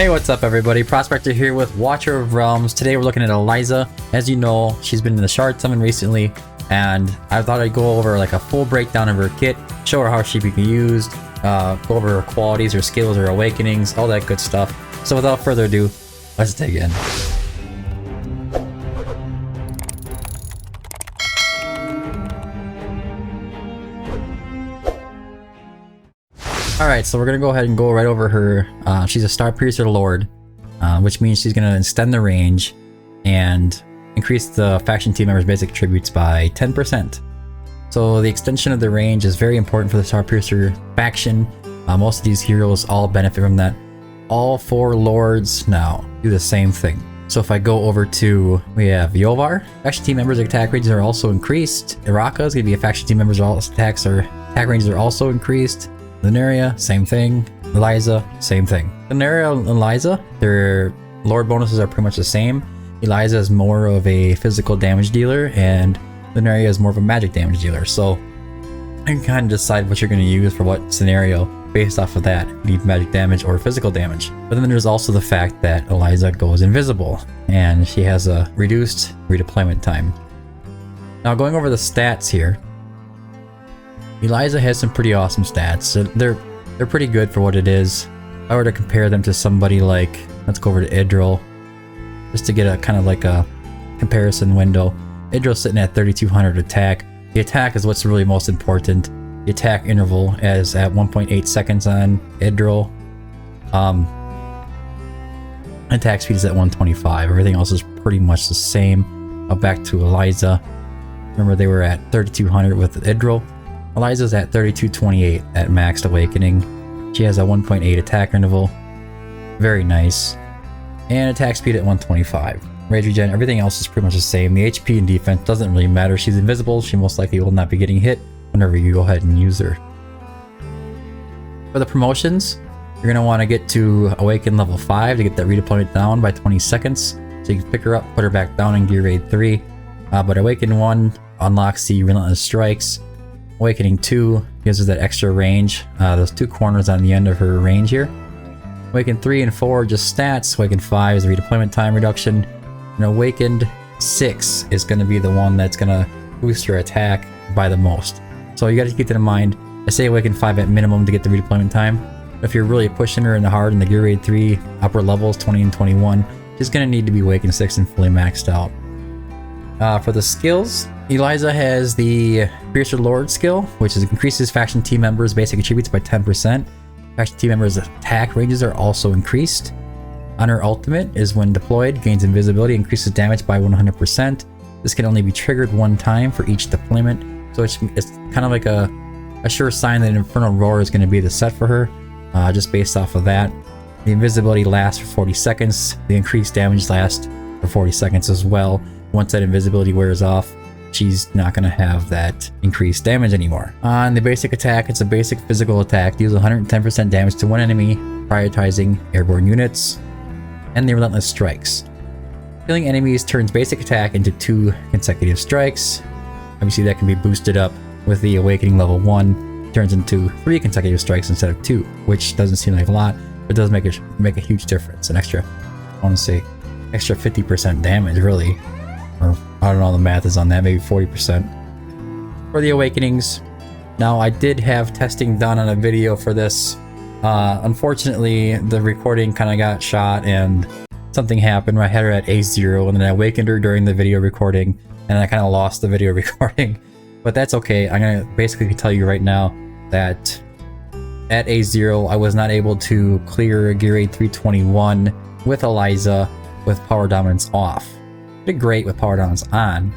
Hey, what's up everybody? Prospector here with Watcher of Realms. Today we're looking at Eliza. As you know, she's been in the Shard Summon recently, and I thought I'd go over like a full breakdown of her kit, show her how she can be used, go over her qualities, her skills, her awakenings, all that good stuff. So without further ado, let's dig in. Alright, so we're going to go ahead and go right over her. She's a Star Piercer Lord, which means she's going to extend the range and increase the faction team members' basic attributes by 10%. So the extension of the range is very important for the Star Piercer faction. Most of these heroes all benefit from that. All 4 Lords now do the same thing. So if I go over to, we have Yovar. Faction team members' attack ranges are also increased. Iraka is going to be a faction team members' attack ranges are also increased. Lunaria, same thing. Eliza, same thing. Lunaria and Eliza, their Lord bonuses are pretty much the same. Eliza is more of a physical damage dealer, and Lunaria is more of a magic damage dealer. So you can kind of decide what you're going to use for what scenario based off of that. You need magic damage or physical damage. But then there's also the fact that Eliza goes invisible, and she has a reduced redeployment time. Now going over the stats here. Eliza has some pretty awesome stats. They're pretty good for what it is. If I were to compare them to somebody like, let's go over to Idril, just to get a kind of like a comparison window. Idril's sitting at 3200 attack. The attack is what's really most important. The attack interval is at 1.8 seconds on Idril. Attack speed is at 125. Everything else is pretty much the same. Back to Eliza. Remember, they were at 3200 with Idril. Eliza's at 3228 at maxed awakening. She has a 1.8 attack interval. Very nice. And attack speed at 125. Rage regen, everything else is pretty much the same. The HP and defense doesn't really matter. She's invisible. She most likely will not be getting hit whenever you go ahead and use her. For the promotions, you're going to want to get to Awaken level 5 to get that redeployment down by 20 seconds. So you can pick her up, put her back down in Gear Raid 3. But Awaken 1 unlocks the Relentless Strikes. Awakening 2 gives her that extra range, those 2 corners on the end of her range here. Awaken 3 and 4 are just stats. Awaken 5 is the redeployment time reduction. And Awakened 6 is going to be the one that's going to boost your attack by the most. So you got to keep that in mind. I say Awaken 5 at minimum to get the redeployment time. If you're really pushing her in the hard in the Gear Raid 3 upper levels, 20 and 21, she's going to need to be Awaken 6 and fully maxed out. For the skills, Eliza has the Piercer Lord skill, which increases faction team members' basic attributes by 10%. Faction team members' attack ranges are also increased. On her ultimate is when deployed, gains invisibility, increases damage by 100%. This can only be triggered 1 time for each deployment, so it's kind of like a sure sign that Infernal Roar is going to be the set for her, just based off of that. The invisibility lasts for 40 seconds. The increased damage lasts for 40 seconds as well. Once that invisibility wears off, she's not going to have that increased damage anymore. On the basic attack, it's a basic physical attack. Deals 110% damage to one enemy, prioritizing airborne units, and the Relentless Strikes. Killing enemies turns basic attack into 2 consecutive strikes. Obviously that can be boosted up with the Awakening level 1. Turns into 3 consecutive strikes instead of 2, which doesn't seem like a lot, but does make a huge difference. An extra, I want to say, extra 50% damage really. Or I don't know, the math is on that, maybe 40%. For the awakenings, now I did have testing done on a video for this. Unfortunately, the recording kind of got shot and something happened where I had her at A0 and then I awakened her during the video recording and I kind of lost the video recording. But that's okay. I'm going to basically tell you right now that at A0 I was not able to clear Gear Raid 321 with Eliza with Power Dominance off. Did great with Power Dominance on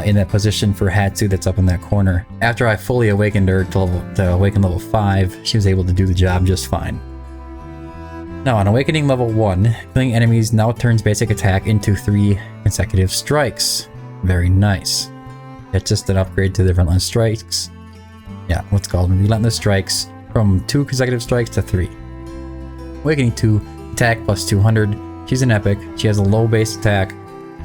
in that position for Hatsuut that's up in that corner. After I fully awakened her to Awaken level 5, she was able to do the job just fine. Now on Awakening level 1, killing enemies now turns basic attack into 3 consecutive strikes. Very nice. That's just an upgrade to the Relentless Strikes. Yeah, what's called Relentless Strikes from 2 consecutive strikes to 3. Awakening 2, attack plus 200. She's an epic. She has a low base attack.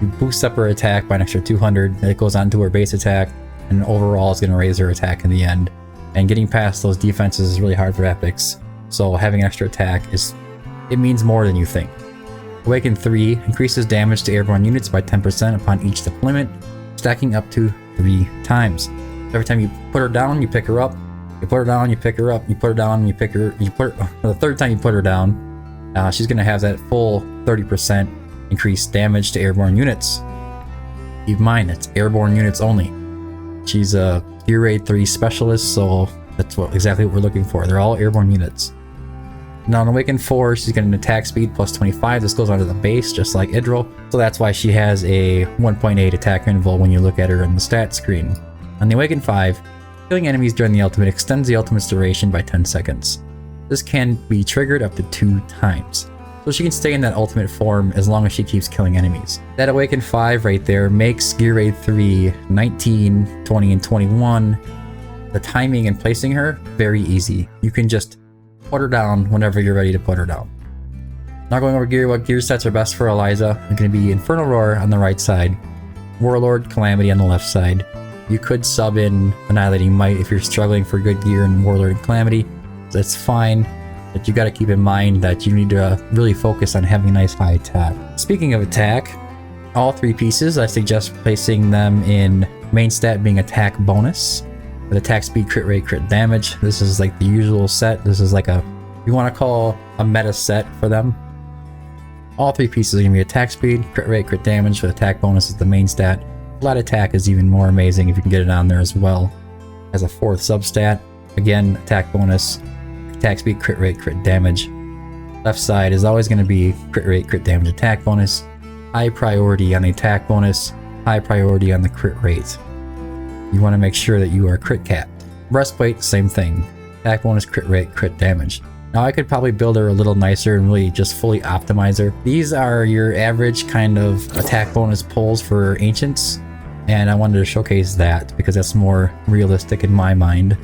You boost up her attack by an extra 200, and it goes on to her base attack, and overall it's going to raise her attack in the end. And getting past those defenses is really hard for epics, so having extra attack is it means more than you think. Awaken 3 increases damage to airborne units by 10% upon each deployment, stacking up to 3 times. Every time you put her down, you pick her up. You put her down, you pick her up. You put her down, you pick her. The third time you put her down, she's gonna have that full 30% increased damage to airborne units. Keep in mind, it's airborne units only. She's a Gear Raid 3 specialist, so that's exactly what we're looking for. They're all airborne units. Now on Awaken 4, she's getting an attack speed plus 25. This goes onto the base, just like Idril. So that's why she has a 1.8 attack interval when you look at her in the stat screen. On the Awaken 5, killing enemies during the ultimate extends the ultimate's duration by 10 seconds. This can be triggered up to 2 times. So she can stay in that ultimate form as long as she keeps killing enemies. That Awaken 5 right there makes Gear Raid 3, 19, 20, and 21, the timing and placing her, very easy. You can just put her down whenever you're ready to put her down. Now going over what gear sets are best for Eliza, are going to be Infernal Roar on the right side, Warlord Calamity on the left side. You could sub in Annihilating Might if you're struggling for good gear in Warlord and Calamity. That's fine, but you got to keep in mind that you need to really focus on having a nice high attack. Speaking of attack, all 3 pieces, I suggest placing them in main stat being attack bonus. With attack speed, crit rate, crit damage. This is like the usual set. This is like you want to call a meta set for them. All 3 pieces are going to be attack speed, crit rate, crit damage, with attack bonus is the main stat. Flat attack is even more amazing if you can get it on there as well. As a 4th substat, again, attack bonus, attack speed, crit rate, crit damage. Left side is always going to be crit rate, crit damage, attack bonus. High priority on the attack bonus, high priority on the crit rate. You want to make sure that you are crit capped. Breastplate, same thing. Attack bonus, crit rate, crit damage. Now I could probably build her a little nicer and really just fully optimize her. These are your average kind of attack bonus pulls for Ancients, and I wanted to showcase that because that's more realistic in my mind.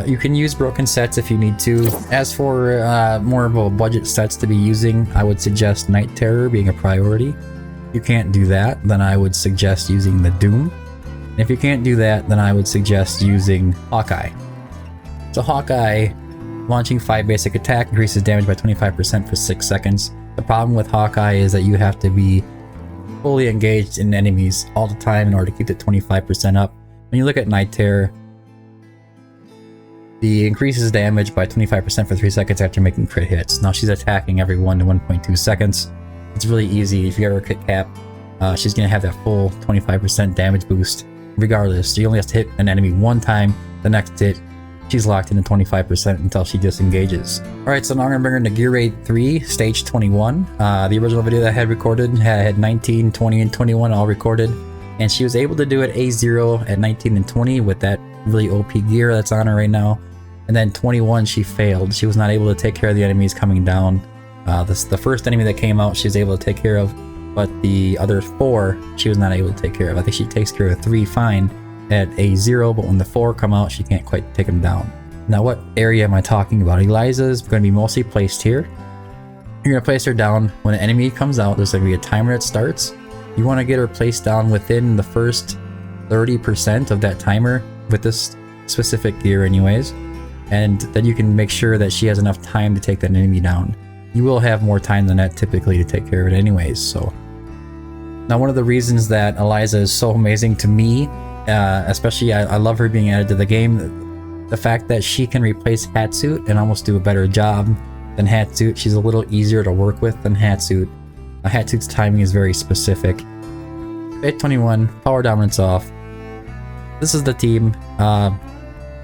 You can use broken sets if you need to. As for more of a budget sets to be using, I would suggest Night Terror being a priority. If you can't do that, then I would suggest using the Doom. If you can't do that, then I would suggest using Hawkeye. So Hawkeye, launching 5 basic attack, increases damage by 25% for 6 seconds. The problem with Hawkeye is that you have to be fully engaged in enemies all the time in order to keep it 25% up. When you look at Night Terror, the increases damage by 25% for 3 seconds after making crit hits. Now she's attacking every 1 to 1.2 seconds. It's really easy. If you get her crit cap, she's going to have that full 25% damage boost. Regardless, you only have to hit an enemy 1 time. The next hit, she's locked in at 25% until she disengages. Alright, so now I'm going to bring her into Gear Raid 3, Stage 21. The original video that I had recorded had 19, 20, and 21 all recorded. And she was able to do it A0 at 19 and 20 with that really OP gear that's on her right now. And then 21, she failed. She was not able to take care of the enemies coming down. The first enemy that came out, she was able to take care of. But the other 4, she was not able to take care of. I think she takes care of 3 fine at A0, but when the 4 come out, she can't quite take them down. Now, what area am I talking about? Eliza is going to be mostly placed here. You're going to place her down when an enemy comes out. There's going to be a timer that starts. You want to get her placed down within the first 30% of that timer with this specific gear anyways. And then you can make sure that she has enough time to take that enemy down. You will have more time than that typically to take care of it anyways, so. Now, one of the reasons that Eliza is so amazing to me, especially I love her being added to the game, the fact that she can replace Hatsuut and almost do a better job than Hatsuut. She's a little easier to work with than Hatsuut. Hatsuut's timing is very specific. 821, power dominance off. This is the team.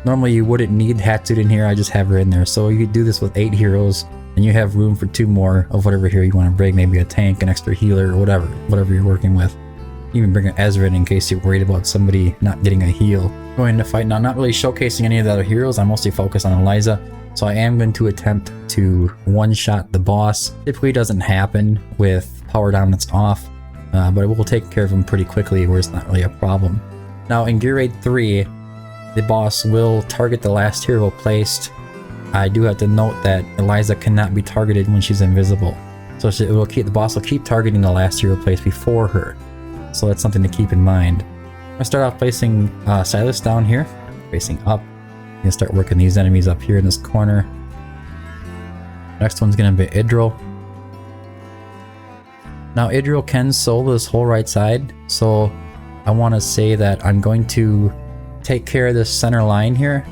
Normally you wouldn't need Hatsuut in here, I just have her in there. So you could do this with 8 heroes, and you have room for 2 more of whatever hero you want to bring, maybe a tank, an extra healer, or whatever you're working with. You can bring an Ezra in case you're worried about somebody not getting a heal. Going to fight now, not really showcasing any of the other heroes, I'm mostly focused on Eliza. So I am going to attempt to one-shot the boss. Typically doesn't happen with power dominance off, but it will take care of him pretty quickly where it's not really a problem. Now in Gear Raid 3, the boss will target the last hero placed. I do have to note that Eliza cannot be targeted when she's invisible. So the boss will keep targeting the last hero placed before her. So that's something to keep in mind. I'm going to start off placing Silas down here, facing up. I'm going to start working these enemies up here in this corner. Next one's gonna be Idril. Now Idril can solo this whole right side, so I want to say that I'm going to take care of this center line here,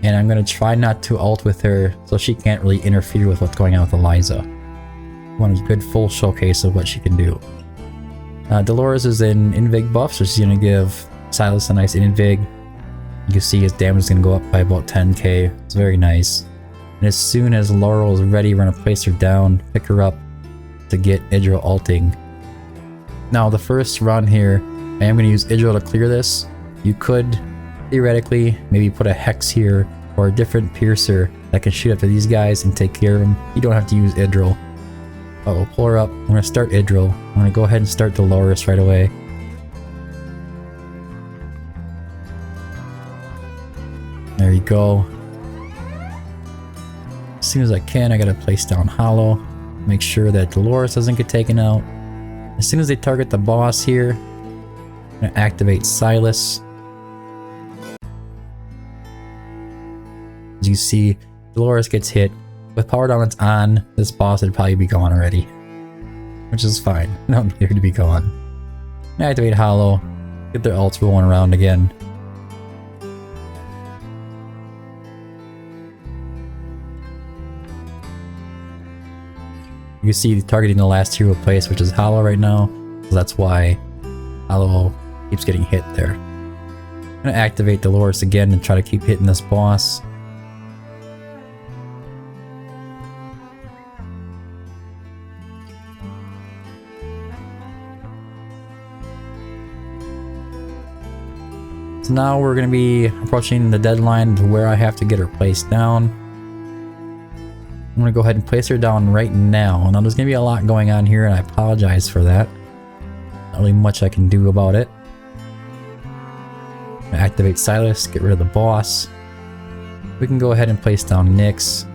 and I'm going to try not to ult with her so she can't really interfere with what's going on with Eliza. I want a good full showcase of what she can do. Dolores is in Invig buff, so she's going to give Silas a nice Invig. You can see his damage is going to go up by about 10k. It's very nice. And as soon as Laurel is ready, we're going to place her down, pick her up to get Idril ulting. Now the first run here, I am going to use Idril to clear this. You could theoretically maybe put a Hex here or a different Piercer that can shoot up to these guys and take care of them. You don't have to use Idril. But we'll pull her up. I'm going to start Idril. I'm going to go ahead and start Dolores right away. There you go. As soon as I can, I got to place down Hollow. Make sure that Dolores doesn't get taken out. As soon as they target the boss here, I'm going to activate Silas. As you see, Dolores gets hit. With power dominance on, this boss would probably be gone already. Which is fine. I don't need her to be gone. Activate Hollow. Get their ults rolling around again. You can see targeting the last hero place, which is Hollow right now. So that's why Hollow keeps getting hit there. I'm going to activate Dolores again and try to keep hitting this boss. So now we're going to be approaching the deadline to where I have to get her placed down. I'm going to go ahead and place her down right now. Now there's going to be a lot going on here and I apologize for that. Not really much I can do about it. I'm going to activate Silas, get rid of the boss. We can go ahead and place down Nyx.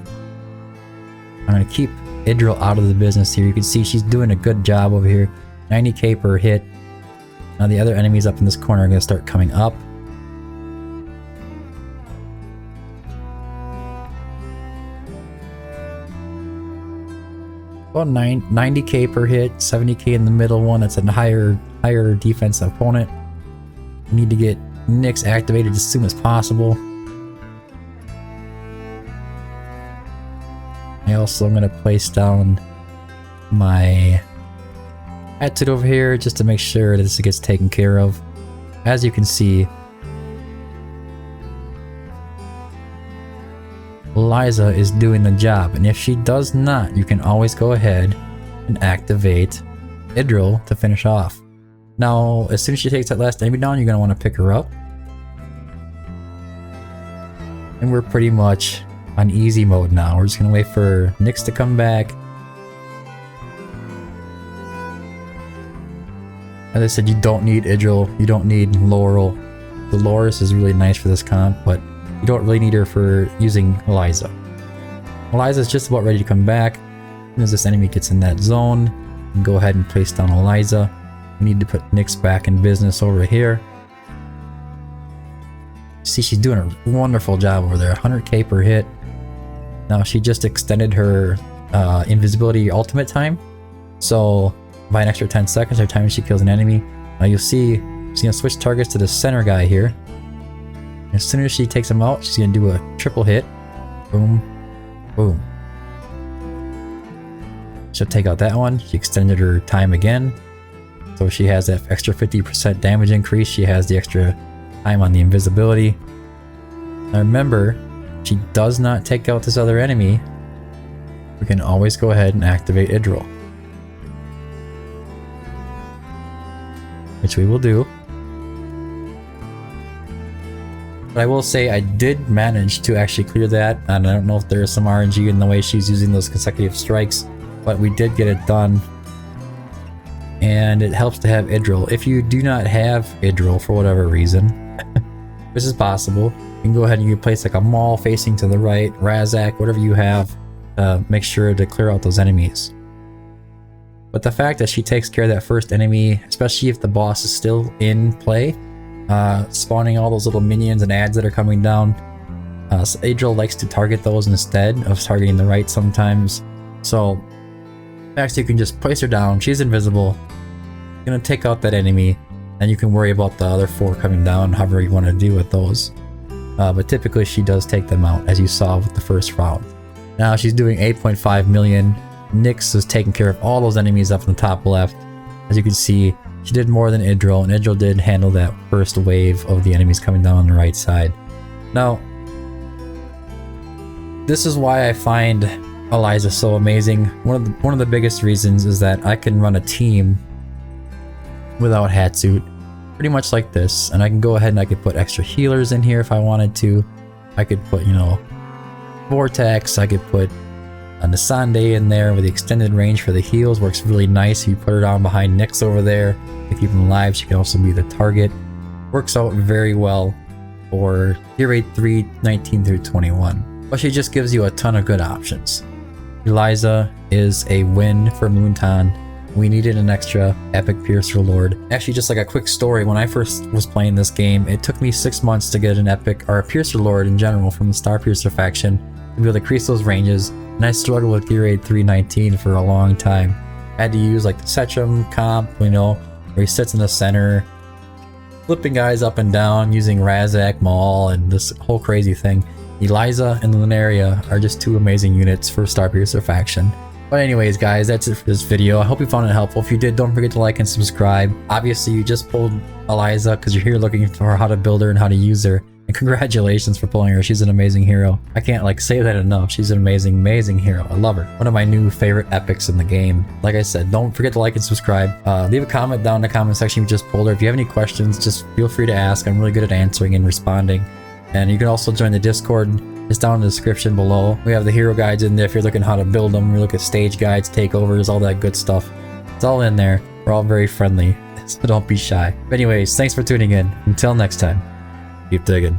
I'm going to keep Idril out of the business here. You can see she's doing a good job over here. 90k per hit. Now the other enemies up in this corner are going to start coming up. About 90k per hit, 70k in the middle one. That's a higher defense opponent. We need to get Nyx activated as soon as possible. I also am going to place down my Hatsuut over here just to make sure that this gets taken care of. As you can see, Eliza is doing the job, and if she does not, you can always go ahead and activate Idril to finish off. Now, as soon as she takes that last enemy down, you're going to want to pick her up. And we're pretty much on easy mode now. We're just going to wait for Nyx to come back. As I said, you don't need Idril, you don't need Laurel. Dolores is really nice for this comp, but you don't really need her for using Eliza. Eliza's just about ready to come back. As soon as this enemy gets in that zone, you can go ahead and place down Eliza. We need to put Nyx back in business over here. See, she's doing a wonderful job over there. 100k per hit. Now she just extended her invisibility ultimate time. So by an extra 10 seconds every time she kills an enemy. Now you'll see she's going to switch targets to the center guy here. As soon as she takes him out, she's going to do a triple hit. Boom. Boom. She'll take out that one. She extended her time again. So she has that extra 50% damage increase. She has the extra time on the invisibility. Now remember, she does not take out this other enemy. We can always go ahead and activate Idril, which we will do. But I will say I did manage to actually clear that, and I don't know if there is some RNG in the way she's using those consecutive strikes, but we did get it done. And it helps to have Idril. If you do not have Idril for whatever reason, this is possible. You can go ahead and you place like a Maul facing to the right, Razak, whatever you have, make sure to clear out those enemies. But the fact that she takes care of that first enemy, especially if the boss is still in play, spawning all those little minions and ads that are coming down, so Idril likes to target those instead of targeting the right sometimes. So next you can just place her down. She's invisible. Gonna take out that enemy, and you can worry about the other 4 coming down, however you want to do with those. But typically she does take them out, as you saw with the first round. Now she's doing 8.5 million. Nyx is taking care of all those enemies up in the top left. As you can see, she did more than Idril, and Idril did handle that first wave of the enemies coming down on the right side. Now, this is why I find Eliza so amazing. One of the biggest reasons is that I can run a team without Hatsuut, pretty much like this, and I can go ahead and I could put extra healers in here if I wanted to. I could put, you know, Vortex, I could put a Nasande in there with the extended range for the heals, works really nice. You put her down behind Nyx over there to keep them alive. She can also be the target. Works out very well for Tier Rate 3, 19 through 21. But she just gives you a ton of good options. Eliza is a win for Moonton. We needed an extra epic Piercer Lord. Actually, just like a quick story, when I first was playing this game, it took me 6 months to get an epic, or a Piercer Lord in general, from the Star Piercer faction to be able to increase those ranges, and I struggled with Tier Rate 319 for a long time. I had to use like the Setchum comp, you know, where he sits in the center, flipping guys up and down, using Razak, Maul, and this whole crazy thing. Eliza and Lunaria are just 2 amazing units for Star Piercer faction. But anyways, guys, that's it for this video. I hope you found it helpful. If you did, don't forget to like and subscribe. Obviously, you just pulled Eliza because you're here looking for how to build her and how to use her. And congratulations for pulling her. She's an amazing hero. I can't like say that enough. She's an amazing, amazing hero. I love her. One of my new favorite epics in the game. Like I said, don't forget to like and subscribe. Leave a comment down in the comment section if you just pulled her. If you have any questions, just feel free to ask. I'm really good at answering and responding. And you can also join the Discord. It's down in the description below. We have the hero guides in there if you're looking how to build them. We look at stage guides, takeovers, all that good stuff. It's all in there. We're all very friendly, so don't be shy. But anyways, thanks for tuning in. Until next time, keep digging.